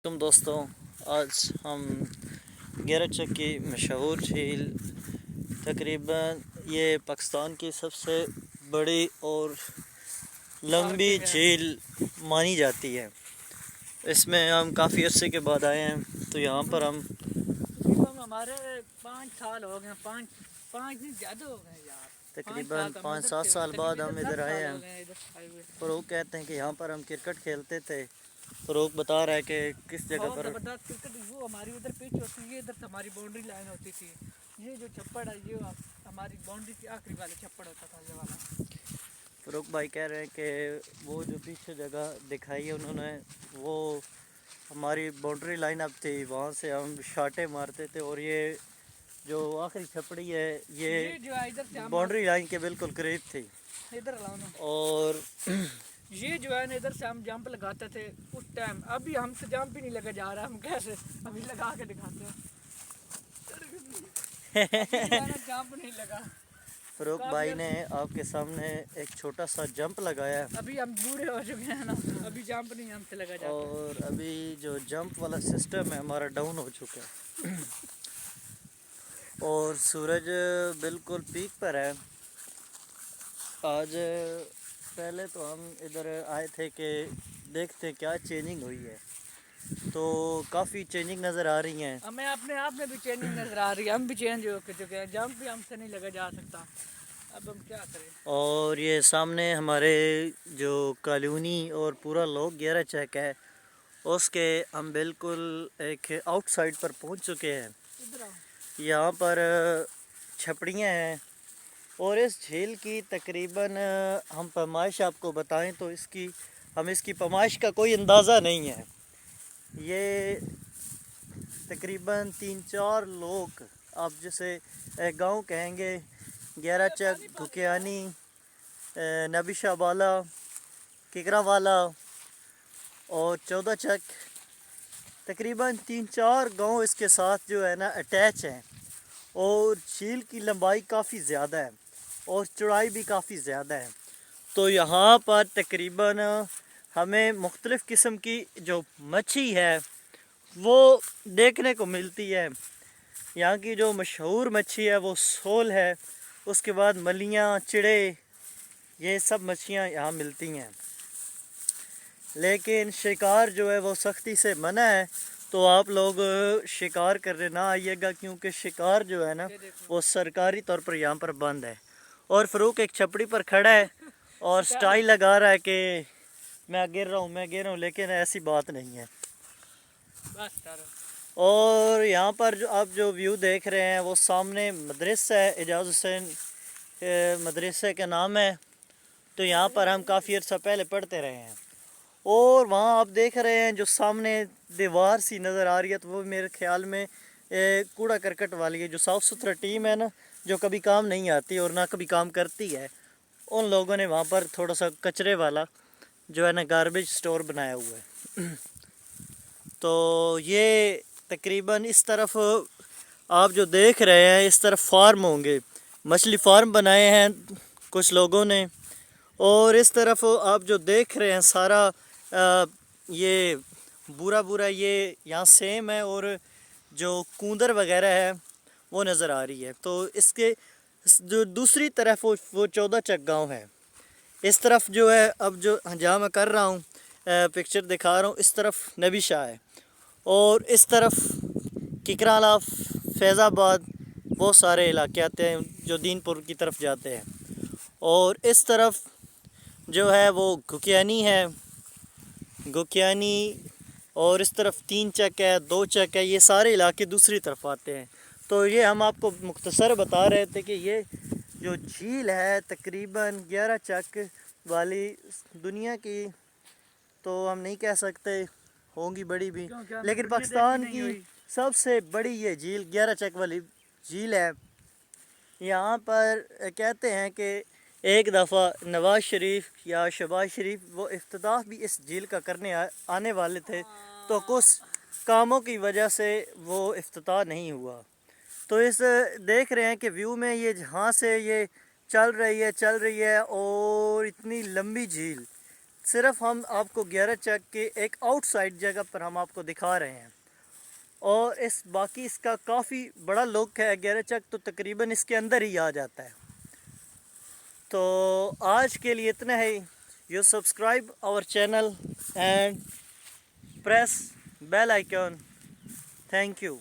تم دوستوں، آج ہم گیراچک کی مشہور جھیل، تقریباً یہ پاکستان کی سب سے بڑی اور لمبی جھیل مانی جاتی ہے۔ اس میں ہم کافی عرصے کے بعد آئے ہیں، تو یہاں پر ہم ہمارے 5 سال ہو گئے، پانچ نہیں زیادہ ہو گئے یار، تقریباً 5-7 سال بعد ہم ادھر آئے ہیں۔ فروغ کہتے ہیں کہ یہاں پر ہم کرکٹ کھیلتے تھے۔ فروغ بتا رہا ہے کہ کس جگہ پر زبردست کرکٹ، وہ ہماری ادھر پچ ہوتی ہے، ادھر سے ہماری باؤنڈری لائن ہوتی تھی۔ یہ جو چھپڑ ہے یہ ہماری باؤنڈری کی آخری والے چھپڑ ہوتا تھا یہ والا۔ فروغ بھائی کہہ رہے ہیں کہ وہ جو پیچھے جگہ دکھائی ہے انہوں نے، وہ ہماری باؤنڈری لائن اب تھی، وہاں سے ہم شاٹیں مارتے تھے، اور یہ جو آخری چھپڑی ہے یہ جو ہے ادھر سے ہم باؤنڈری لائن کے بالکل قریب تھی۔ ادھر لانا، اور یہ جو ہے نا ادھر سے ہم جمپ لگاتے تھے اس ٹائم، ابھی ہم سے جمپ ہی نہیں لگا جا رہا، ہم کیسے ابھی لگا کے دکھاتے ہیں۔ جمپ نہیں لگا۔ فروغ بھائی نے آپ کے سامنے ایک چھوٹا سا جمپ لگایا، ابھی ہم بوڑھے ہو چکے ہیں نا، ابھی جمپ نہیں ہم سے لگا جاتا۔ اور ابھی جو جمپ والا سسٹم ہے ہمارا ڈاؤن ہو چکا ہے، اور سورج بالکل پیک پر ہے۔ آج پہلے تو ہم ادھر آئے تھے کہ دیکھتے کیا چینجنگ ہوئی ہے، تو کافی چینجنگ نظر آ رہی ہیں۔ ہمیں اپنے آپ میں بھی چینجنگ نظر آ رہی ہے، ہم بھی چینج ہو چکے ہیں، جمپ بھی ہم سے نہیں لگا جا سکتا، اب ہم کیا کریں۔ اور یہ سامنے ہمارے جو کالونی اور پورا لوگ گیراچک ہے، اس کے ہم بالکل ایک آؤٹ سائڈ پر پہنچ چکے ہیں۔ یہاں پر چھپڑیاں ہیں، اور اس جھیل کی تقریباً ہم پیمائش آپ کو بتائیں تو اس کی پیمائش کا کوئی اندازہ نہیں ہے۔ یہ تقریباً 3-4 لوگ، آپ جسے گاؤں کہیں گے، گیراچک، گھکیانی، نبی بالا، ککرا والا اور 14 چک، تقریباً 3-4 گاؤں اس کے ساتھ جو ہے نا اٹیچ ہیں، اور جھیل کی لمبائی کافی زیادہ ہے اور چوڑائی بھی کافی زیادہ ہے۔ تو یہاں پر تقریباً ہمیں مختلف قسم کی جو مچھی ہے وہ دیکھنے کو ملتی ہے۔ یہاں کی جو مشہور مچھی ہے وہ سول ہے، اس کے بعد ملیاں، چڑے، یہ سب مچھیاں یہاں ملتی ہیں، لیکن شکار جو ہے وہ سختی سے منع ہے، تو آپ لوگ شکار کرنے نہ آئیے گا، کیونکہ شکار جو ہے نا وہ سرکاری طور پر یہاں پر بند ہے۔ اور فروغ ایک چھپڑی پر کھڑا ہے اور سٹائل لگا رہا ہے کہ میں گر رہا ہوں، لیکن ایسی بات نہیں ہے۔ اور یہاں پر جو آپ جو ویو دیکھ رہے ہیں وہ سامنے مدرسہ ہے، اعجاز حسین مدرسے کا نام ہے، تو یہاں پر ہم کافی عرصہ پہلے پڑھتے رہے ہیں۔ اور وہاں آپ دیکھ رہے ہیں جو سامنے دیوار سی نظر آ رہی ہے، تو وہ میرے خیال میں کوڑا کرکٹ والی ہے، جو صاف ستھرا ٹیم ہے نا، جو کبھی کام نہیں آتی اور نہ کبھی کام کرتی ہے، ان لوگوں نے وہاں پر تھوڑا سا کچرے والا جو ہے نا گاربیج سٹور بنایا ہوا ہے۔ تو یہ تقریباً اس طرف آپ جو دیکھ رہے ہیں اس طرف فارم ہوں گے، مچھلی فارم بنائے ہیں کچھ لوگوں نے، اور اس طرف آپ جو دیکھ رہے ہیں سارا یہ بورا یہ یہاں سیم ہے، اور جو کوندر وغیرہ ہے وہ نظر آ رہی ہے۔ تو اس کے جو دوسری طرف وہ 14 چک گاؤں ہے، اس طرف جو ہے اب جو جہاں میں کر رہا ہوں پکچر دکھا رہا ہوں، اس طرف نبی شاہ ہے، اور اس طرف ککرالا، فیض آباد، بہت سارے علاقے آتے ہیں جو دین پور کی طرف جاتے ہیں، اور اس طرف جو ہے وہ گھکیانی ہے، گھکیانی، اور اس طرف 3 چک ہے، 2 چک ہے، یہ سارے علاقے دوسری طرف آتے ہیں۔ تو یہ ہم آپ کو مختصر بتا رہے تھے کہ یہ جو جھیل ہے تقریباً 11 چک والی دنیا کی، تو ہم نہیں کہہ سکتے، ہوں گی بڑی بھی، لیکن پاکستان کی سب سے بڑی یہ جھیل 11 چک والی جھیل ہے۔ یہاں پر کہتے ہیں کہ ایک دفعہ نواز شریف یا شہباز شریف وہ افتتاح بھی اس جھیل کا کرنے آنے والے تھے، تو کچھ کاموں کی وجہ سے وہ افتتاح نہیں ہوا۔ تو اس دیکھ رہے ہیں کہ ویو میں یہ جہاں سے یہ چل رہی ہے، اور اتنی لمبی جھیل صرف ہم آپ کو گیارہ چک کے ایک آؤٹ سائڈ جگہ پر ہم آپ کو دکھا رہے ہیں، اور باقی اس کا کافی بڑا لک ہے. گیارہ چک تو تقریباً اس کے اندر ہی آ جاتا ہے. تو آج کے لیے اتنا ہے. You subscribe our channel and press bell icon. Thank you.